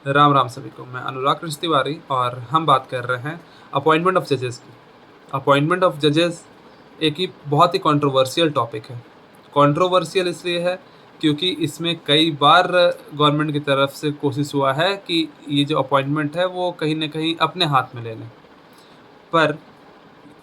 राम राम सभी को। मैं अनुराग कृष्ण तिवारी और हम बात कर रहे हैं अपॉइंटमेंट ऑफ जजेस की। अपॉइंटमेंट ऑफ जजेस एक ही बहुत ही कंट्रोवर्शियल टॉपिक है। कंट्रोवर्शियल इसलिए है क्योंकि इसमें कई बार गवर्नमेंट की तरफ से कोशिश हुआ है कि ये जो अपॉइंटमेंट है वो कहीं न कहीं अपने हाथ में ले लें। पर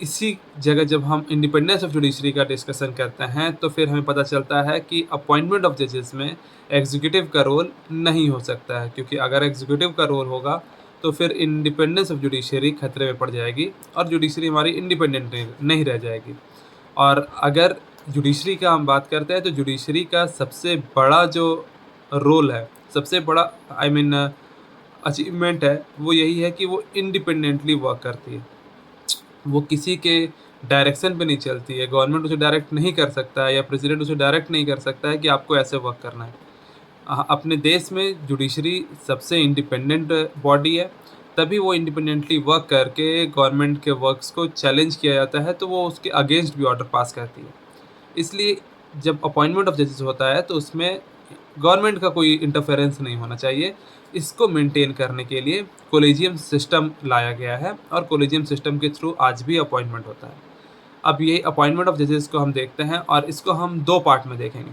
इसी जगह जब हम इंडिपेंडेंस ऑफ जुडिशरी का डिस्कशन करते हैं तो फिर हमें पता चलता है कि अपॉइंटमेंट ऑफ जजेस में एग्जीक्यूटिव का रोल नहीं हो सकता है, क्योंकि अगर एग्जीक्यूटिव का रोल होगा तो फिर इंडिपेंडेंस ऑफ जुडिशरी खतरे में पड़ जाएगी और जुडिशरी हमारी इंडिपेंडेंट नहीं रह जाएगी। और अगर जुडिशरी का हम बात करते हैं तो जुडिशरी का सबसे बड़ा जो रोल है, सबसे बड़ा आई मीन अचीवमेंट है, वो यही है कि वो इंडिपेंडेंटली वर्क करती है। वो किसी के डायरेक्शन पे नहीं चलती है। गवर्नमेंट उसे डायरेक्ट नहीं कर सकता है या प्रेसिडेंट उसे डायरेक्ट नहीं कर सकता है कि आपको ऐसे वर्क करना है। अपने देश में जुडिशरी सबसे इंडिपेंडेंट बॉडी है, तभी वो इंडिपेंडेंटली वर्क करके गवर्नमेंट के वर्क्स को चैलेंज किया जाता है तो वो उसके अगेंस्ट भी ऑर्डर पास करती है। इसलिए जब अपॉइंटमेंट ऑफ जजेस होता है तो उसमें गवर्नमेंट का कोई इंटरफेरेंस नहीं होना चाहिए। इसको मेंटेन करने के लिए कॉलेजियम सिस्टम लाया गया है और कॉलेजियम सिस्टम के थ्रू आज भी अपॉइंटमेंट होता है। अब ये अपॉइंटमेंट ऑफ जजेस को हम देखते हैं और इसको हम दो पार्ट में देखेंगे।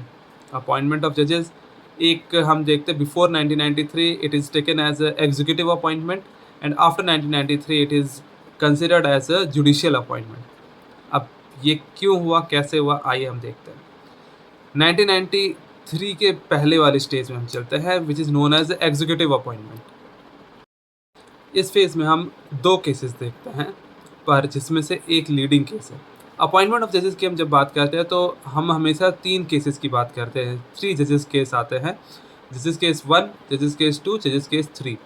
अपॉइंटमेंट ऑफ जजेस एक हम देखते हैं before 1993 it is taken as a executive appointment and after 1993 it is considered as a judicial appointment. अब ये क्यों हुआ, कैसे हुआ, आइए हम देखते हैं। 1993 के पहले वाले स्टेज में हम चलते हैं, which is known as executive appointment. इस फेज में हम दो केसेस देखते हैं, पर जिसमें से एक लीडिंग केस है। अपॉइंटमेंट ऑफ जजेस की हम जब बात करते हैं तो हम हमेशा तीन केसेस की बात करते हैं। 3 जजेस केस आते हैं, जजेस केस 1, जजेस केस 2, जजेस केस 3।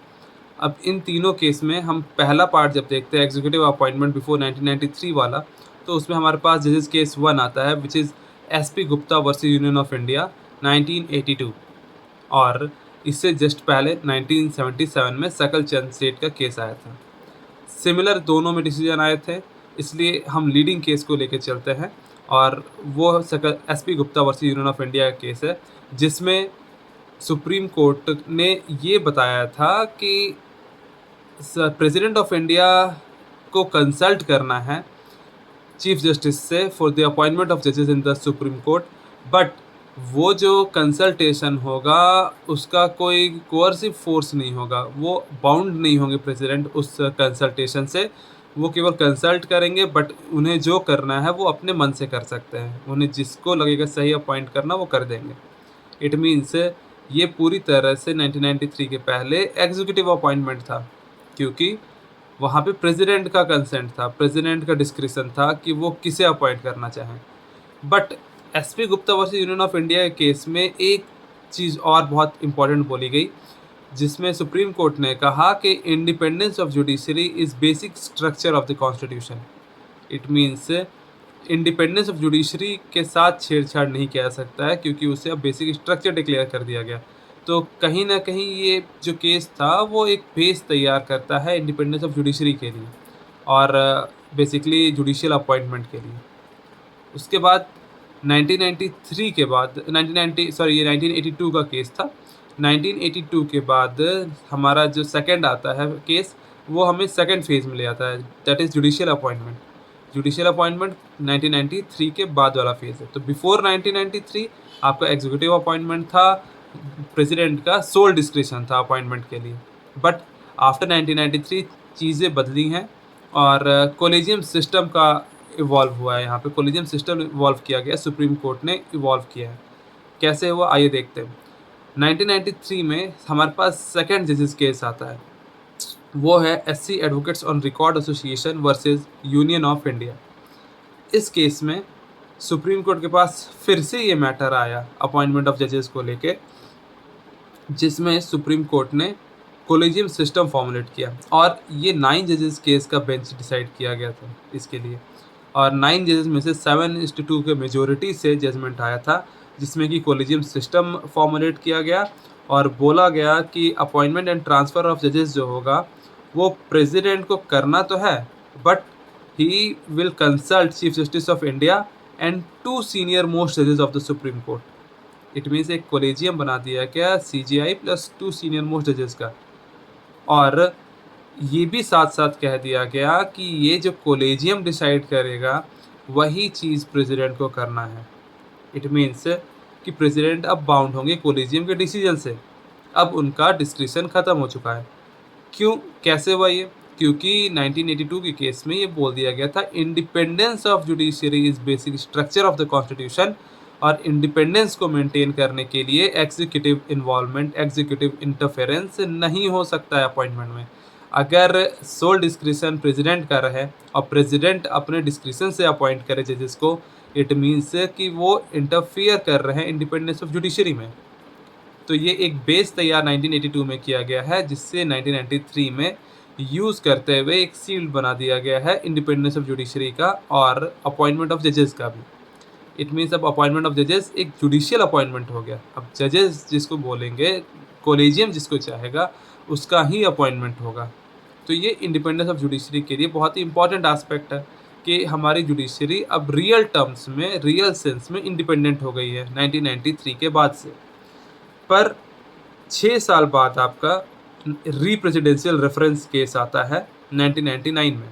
अब इन तीनों केस में हम पहला पार्ट जब देखते हैं एग्जीक्यूटिव अपॉइंटमेंट बिफोर 1993 वाला, तो उसमें हमारे पास जजेस केस 1 आता है, which is SP Gupta versus union of India 1982। और इससे जस्ट पहले 1977 में सकल चंद सेठ का केस आया था। सिमिलर दोनों में डिसीजन आए थे, इसलिए हम लीडिंग केस को लेकर चलते हैं और वो सकल SP Gupta versus union of India का केस है, जिसमें सुप्रीम कोर्ट ने ये बताया था कि प्रेसिडेंट ऑफ इंडिया को कंसल्ट करना है चीफ जस्टिस से फॉर द अपॉइंटमेंट ऑफ जजेस in the supreme court, but वो जो कंसल्टेशन होगा उसका कोई कोअर्सिव फोर्स नहीं होगा, वो बाउंड नहीं होंगे प्रेसिडेंट उस कंसल्टेशन से। वो केवल कंसल्ट करेंगे, बट उन्हें जो करना है वो अपने मन से कर सकते हैं। उन्हें जिसको लगेगा सही अपॉइंट करना वो कर देंगे। इट मीन्स ये पूरी तरह से 1993 के पहले एग्जीक्यूटिव अपॉइंटमेंट था, क्योंकि वहाँ पे प्रेसिडेंट का कंसेंट था, प्रेसिडेंट का डिस्क्रिशन था कि वो किसे अपॉइंट करना चाहें। But SP Gupta versus union of India के केस में एक चीज़ और बहुत इंपॉर्टेंट बोली गई, जिसमें सुप्रीम कोर्ट ने कहा कि independence of judiciary is basic structure of the constitution. It means independence of judiciary के साथ छेड़छाड़ नहीं किया जा सकता है, क्योंकि उसे अब बेसिक स्ट्रक्चर डिक्लेयर कर दिया गया। तो कहीं ना कहीं ये जो केस था वो एक बेस तैयार करता है इंडिपेंडेंस ऑफ जुडिशरी के लिए और बेसिकली जुडिशियल अपॉइंटमेंट के लिए। उसके बाद 1993 के बाद 1982 का केस था। 1982 के बाद हमारा जो सेकंड आता है केस, वो हमें सेकंड फेज में ले आता है, that is judicial appointment. Judicial appointment 1993 के बाद वाला फेज है। तो बिफोर 1993 आपका एग्जीक्यूटिव अपॉइंटमेंट था, प्रेसिडेंट का सोल डिस्क्रिशन था अपॉइंटमेंट के लिए। बट आफ्टर 1993 चीज़ें बदली हैं और कॉलेजियम सिस्टम का इवॉल्व हुआ है। यहाँ पे कॉलेजियम सिस्टम इवॉल्व किया गया, सुप्रीम कोर्ट ने इवॉल्व किया है। कैसे हुआ आइए देखते हैं। 1993 में हमारे पास सेकंड जजेस केस आता है, वो है SC advocates on record association versus union of India. इस केस में सुप्रीम कोर्ट के पास फिर से ये मैटर आया अपॉइंटमेंट ऑफ जजेस को लेके, जिसमें सुप्रीम कोर्ट ने कॉलेजियम सिस्टम फॉर्मुलेट किया और ये 9 जजेस केस का बेंच डिसाइड किया गया था इसके लिए। और 9 जजेस में से 7:2 के मेजोरिटी से जजमेंट आया था, जिसमें कि कॉलेजियम सिस्टम फॉर्मुलेट किया गया और बोला गया कि अपॉइंटमेंट एंड ट्रांसफ़र ऑफ जजेस जो होगा वो प्रेसिडेंट को करना तो है, but he will consult chief justice of India and 2 senior most जजेस of the supreme court. It means एक कॉलेजियम बना दिया क्या CJI प्लस 2 सीनियर मोस्ट जजेस का, और ये भी साथ-साथ कह दिया गया कि ये जो कॉलेजियम डिसाइड करेगा, वही चीज़ प्रेज़िडेंट को करना है। इट मीन्स कि प्रेज़िडेंट अब बाउंड होंगे कॉलेजियम के डिसीजन से। अब उनका डिस्क्रिशन ख़त्म हो चुका है। क्यों? कैसे हुआ ये? क्योंकि 1982 के केस में ये बोल दिया गया था independence of judiciary is basic structure of the constitution और इंडिपेंडेंस को मेंटेन करने के लिए एग्जीक्यूटिव इन्वॉल्वमेंट, एग्जीक्यूटिव इंटरफेरेंस नहीं हो सकता है अपॉइंटमेंट में। अगर सोल डिस्क्रिशन प्रेसिडेंट का रहे और प्रेसिडेंट अपने डिस्क्रिशन से अपॉइंट करे जजेस को, इट मीन्स कि वो इंटरफियर कर रहे हैं इंडिपेंडेंस ऑफ जुडिशरी में। तो ये एक बेस तैयार 1982 में किया गया है, जिससे 1993 में यूज़ करते हुए एक सील्ड बना दिया गया है इंडिपेंडेंस ऑफ जुडिशरी का और अपॉइंटमेंट ऑफ जजेस का भी। इट मीन्स अब अपॉइंटमेंट ऑफ जजेस एक जुडिशियल अपॉइंटमेंट हो गया। अब जजेस जिसको बोलेंगे, कॉलेजियम जिसको चाहेगा, उसका ही अपॉइंटमेंट होगा। तो ये इंडिपेंडेंस ऑफ जुडिशरी के लिए बहुत ही इंपॉर्टेंट एस्पेक्ट है कि हमारी जुडिशरी अब रियल टर्म्स में, रियल सेंस में इंडिपेंडेंट हो गई है 1993 के बाद से। पर 6 साल बाद आपका री-प्रेसिडेंशियल रेफरेंस केस आता है 1999 में।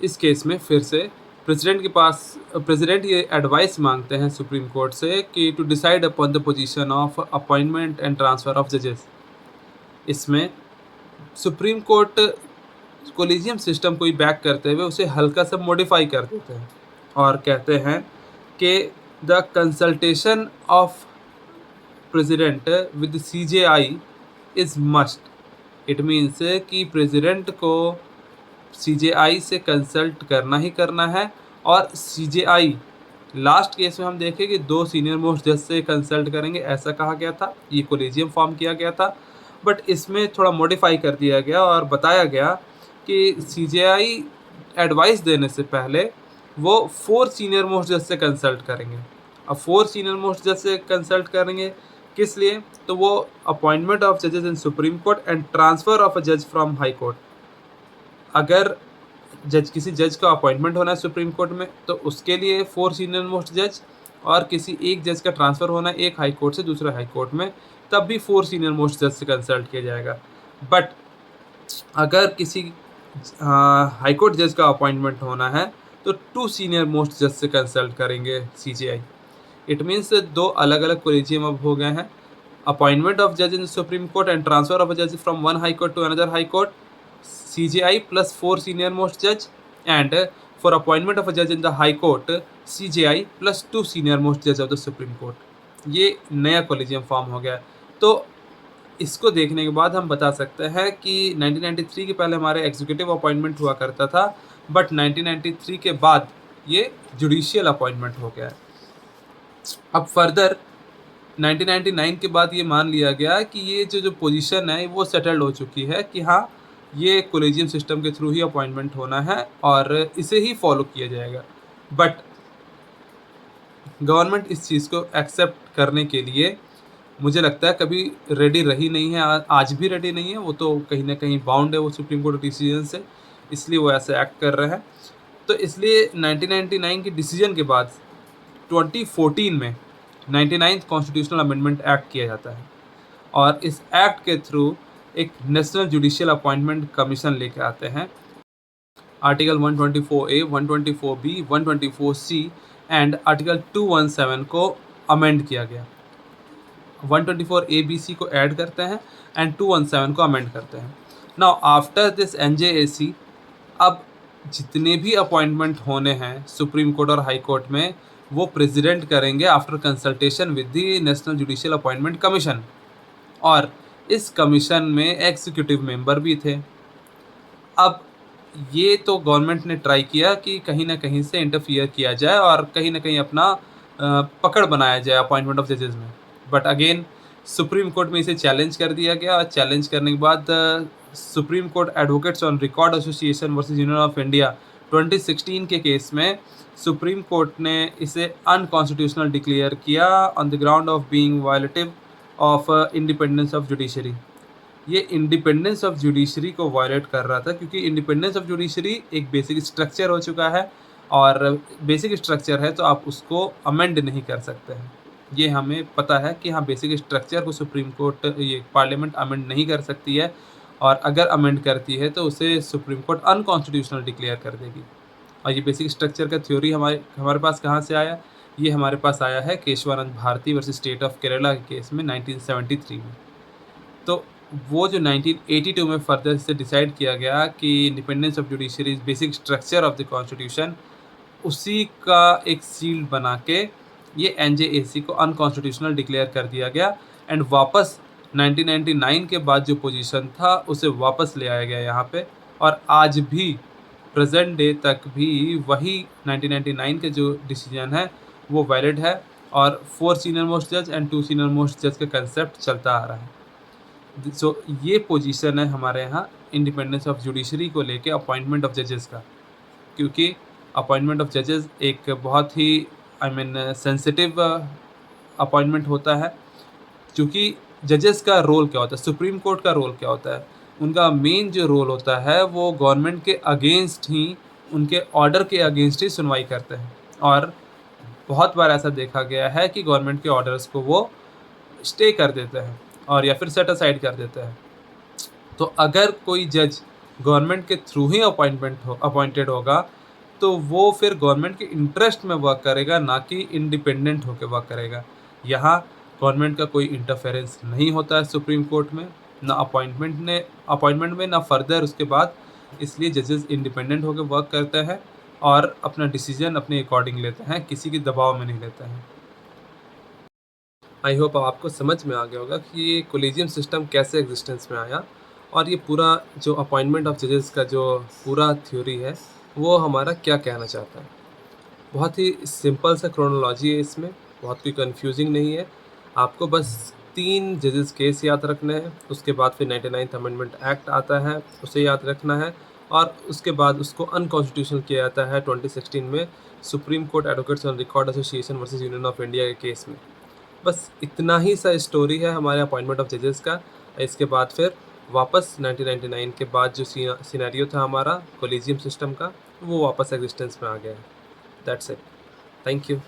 इस केस में फिर से प्रेसिडेंट ये एडवाइस मांगते हैं सुप्रीम कोर्ट से कि to decide upon the position of appointment and transfer of जजेस। इसमें सुप्रीम कोर्ट कोलिजियम सिस्टम को ही बैक करते हुए उसे हल्का सा मॉडिफाई कर देते हैं और कहते हैं कि the consultation of president with CJI is must. It means कि प्रेसिडेंट को सीजेआई से कंसल्ट करना ही करना है और सीजेआई लास्ट केस में हम देखें कि 2 सीनियर मोस्ट जज से कंसल्ट करेंगे, ऐसा कहा गया था। ये कोलेजियम फॉर्म किया गया था, बट इसमें थोड़ा मॉडिफाई कर दिया गया और बताया गया कि सीजेआई एडवाइस देने से पहले वो 4 सीनियर मोस्ट जज से कंसल्ट करेंगे। अब 4 सीनियर मोस्ट जज से कंसल्ट करेंगे किस लिए? तो वो अपॉइंटमेंट ऑफ जजेस इन supreme court and transfer of a जज फ्रॉम हाई कोर्ट। अगर किसी जज का अपॉइंटमेंट होना है सुप्रीम कोर्ट में, तो उसके लिए 4 सीनियर मोस्ट जज, और किसी एक जज का ट्रांसफ़र होना है एक हाई कोर्ट से दूसरे हाई कोर्ट में, तब भी 4 सीनियर मोस्ट जज से कंसल्ट किया जाएगा। बट अगर किसी हाई कोर्ट जज का अपॉइंटमेंट होना है तो 2 सीनियर मोस्ट जज से कंसल्ट करेंगे सीजेआई। इट मीन्स 2 अलग अलग कोलिजियम अब हो गए हैं। अपॉइंटमेंट ऑफ जज इन supreme court and transfer of a जज from one high court to another high court, CJI plus 4 senior most judge, and for appointment of a judge in the High Court, CJI plus 2 senior most judge of the Supreme Court। ये नया collegium form हो गया। तो इसको देखने के बाद हम बता सकते हैं कि 1993 के पहले हमारे एग्जीक्यूटिव अपॉइंटमेंट हुआ करता था, बट 1993 के बाद ये जुडिशियल अपॉइंटमेंट हो गया है। अब फर्दर 1999 के बाद ये मान लिया गया कि ये जो पोजीशन है वो सेटल्ड हो चुकी है कि हाँ, ये कोलेजियम सिस्टम के थ्रू ही अपॉइंटमेंट होना है और इसे ही फॉलो किया जाएगा। बट गवर्नमेंट इस चीज़ को एक्सेप्ट करने के लिए मुझे लगता है कभी रेडी रही नहीं है, आज भी रेडी नहीं है। वो तो कहीं ना कहीं बाउंड है वो सुप्रीम कोर्ट डिसीजन से, इसलिए वो ऐसे एक्ट कर रहे हैं। तो इसलिए 1999 के डिसीजन के बाद 2014 में 99th कॉन्स्टिट्यूशनल अमेंडमेंट एक्ट किया जाता है और इस एक्ट के थ्रू एक नेशनल जुडिशियल अपॉइंटमेंट कमीशन लेके आते हैं। Article 124A, 124B, 124C and article 217 को अमेंड किया गया। 124A-B-C को ऐड करते हैं एंड 217 को अमेंड करते हैं। नाउ आफ्टर दिस NJAC, अब जितने भी अपॉइंटमेंट होने हैं सुप्रीम कोर्ट और हाई कोर्ट में, वो प्रेसिडेंट करेंगे after consultation with the national judicial appointment commission, और इस कमीशन में एग्जीक्यूटिव मेंबर भी थे। अब ये तो गवर्नमेंट ने ट्राई किया कि कहीं ना कहीं से इंटरफियर किया जाए और कहीं ना कहीं अपना पकड़ बनाया जाए अपॉइंटमेंट ऑफ जजेस में, बट अगेन सुप्रीम कोर्ट में इसे चैलेंज कर दिया गया और चैलेंज करने के बाद supreme court advocates on record association versus union of India 2016 के केस में सुप्रीम कोर्ट ने इसे अनकॉन्स्टिट्यूशनल डिक्लेयर किया on the ground of being violative of independence of judiciary. ये इंडिपेंडेंस ऑफ जुडिशरी को वायलेट कर रहा था क्योंकि इंडिपेंडेंस ऑफ जुडिशरी एक बेसिक स्ट्रक्चर हो चुका है और बेसिक स्ट्रक्चर है तो आप उसको अमेंड नहीं कर सकते हैं। ये हमें पता है कि हाँ, बेसिक स्ट्रक्चर को सुप्रीम कोर्ट, ये पार्लियामेंट अमेंड नहीं कर सकती है और अगर अमेंड करती है तो उसे सुप्रीम कोर्ट अनकॉन्स्टिट्यूशनल डिक्लेयर कर देगी। और ये बेसिक स्ट्रक्चर का थ्योरी हमारे हमारे पास कहाँ से आया? ये हमारे पास आया है Kesavananda Bharati versus state of Kerala के केस में 1973 में। तो वो जो 1982 में फर्दर से डिसाइड किया गया कि independence of judiciary is basic structure of the constitution, उसी का एक सील बना के ये एनजेएसी को अनकॉन्स्टिट्यूशनल डिक्लेयर कर दिया गया एंड वापस 1999 के बाद जो पोजीशन था उसे वापस ले आया गया यहाँ पे। और आज भी प्रेजेंट डे तक भी वही 1999 के जो डिसीजन है वो वैलिड है और 4 सीनियर मोस्ट जज एंड 2 सीनियर मोस्ट जज का कंसेप्ट चलता आ रहा है। सो ये पोजीशन है हमारे यहाँ इंडिपेंडेंस ऑफ जुडिशरी को लेके अपॉइंटमेंट ऑफ जजेस का, क्योंकि अपॉइंटमेंट ऑफ जजेस एक बहुत ही सेंसिटिव अपॉइंटमेंट होता है। क्योंकि जजेस का रोल क्या होता है, सुप्रीम कोर्ट का रोल क्या होता है, उनका मेन जो रोल होता है वो गवर्नमेंट के अगेंस्ट ही, उनके ऑर्डर के अगेंस्ट ही सुनवाई करते हैं। और बहुत बार ऐसा देखा गया है कि गवर्नमेंट के ऑर्डर्स को वो स्टे कर देते हैं और या फिर सेट असाइड कर देते हैं। तो अगर कोई जज गवर्नमेंट के थ्रू ही अपॉइंटेड होगा तो वो फिर गवर्नमेंट के इंटरेस्ट में वर्क करेगा, ना कि इंडिपेंडेंट होकर वर्क करेगा। यहाँ गवर्नमेंट का कोई इंटरफेरेंस नहीं होता है सुप्रीम कोर्ट में, ना अपॉइंटमेंट में, ना फर्दर उसके बाद। इसलिए जजेस इंडिपेंडेंट होकर वर्क करते हैं और अपना डिसीजन अपने अकॉर्डिंग लेते हैं, किसी के दबाव में नहीं लेते हैं। आई होप आपको समझ में आ गया होगा कि ये कोलेजियम सिस्टम कैसे एग्जिस्टेंस में आया और ये पूरा जो अपॉइंटमेंट ऑफ जजेस का जो पूरा थ्योरी है वो हमारा क्या कहना चाहता है। बहुत ही सिंपल सा क्रोनोलॉजी है इसमें, बहुत कोई कंफ्यूजिंग नहीं है। आपको बस 3 जजेस केस याद रखने हैं, उसके बाद फिर 99th अमेंडमेंट एक्ट आता है उसे याद रखना है और उसके बाद उसको अनकॉन्स्टिट्यूशनल किया जाता है 2016 में supreme court advocates on record association versus union of India के केस में। बस इतना ही सा स्टोरी है हमारे अपॉइंटमेंट ऑफ जजेस का। इसके बाद फिर वापस 1999 के बाद जो सिनेरियो था हमारा कोलिजियम सिस्टम का, वो वापस एग्जिस्टेंस में आ गया है। That's it. Thank you.